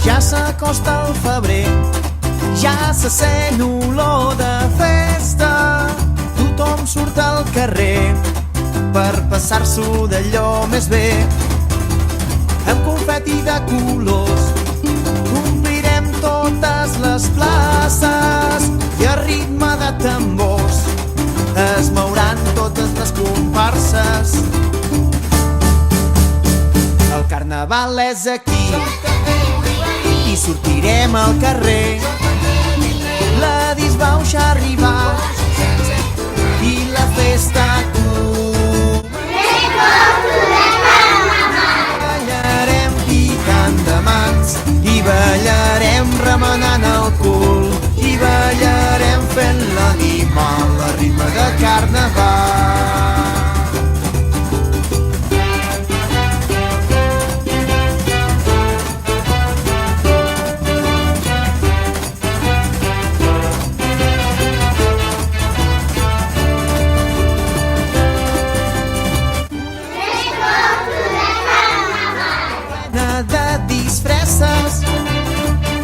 Ja s'acosta el febrer, ja se sent olor de festa. Tothom surt al carrer per passar-s'ho d'allò més bé. Amb confeti de colors omplirem totes les places i a ritme de tambors es mouran totes les comparses. El carnaval és aquí i sortirem al carrer. La disbauxa ha arribat i la festa ballarem picant de mans i ballarem remenant el cul i ballarem fent l'animal a ritme de carnaval.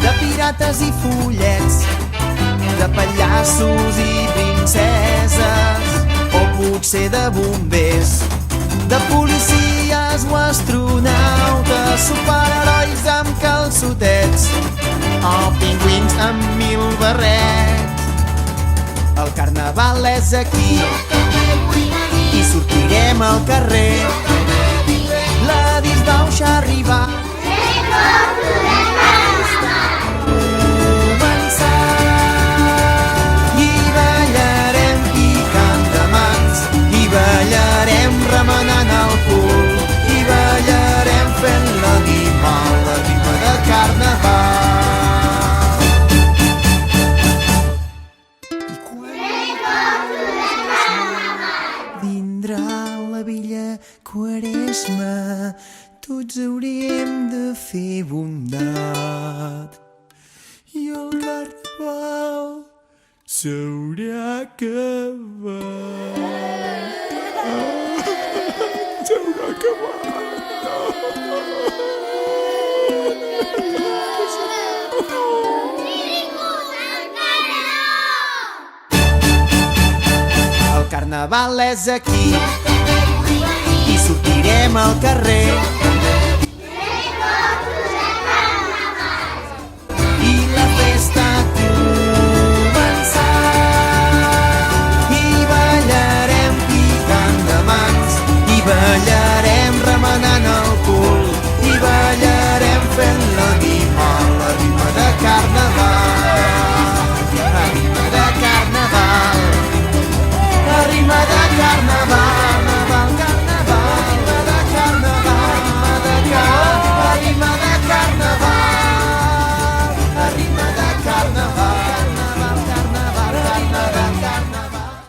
De pirates i follets, de pallassos i princeses, o potser de bombers, de policies o astronautes, superherois amb calçotets o pingüins amb 1000 barrets. El carnaval és aquí i sortirem al carrer. La disbauxa ha arribat i ballarem picant de mans i ballarem remenant el cul i ballarem fent l'animal a ritme de carnaval. I quan vindrà la vella Quaresma, tots hauríem de fer bondat i el carnaval s'haurà acabat. S'haurà acabat. El carnaval és aquí i sortirem al carrer.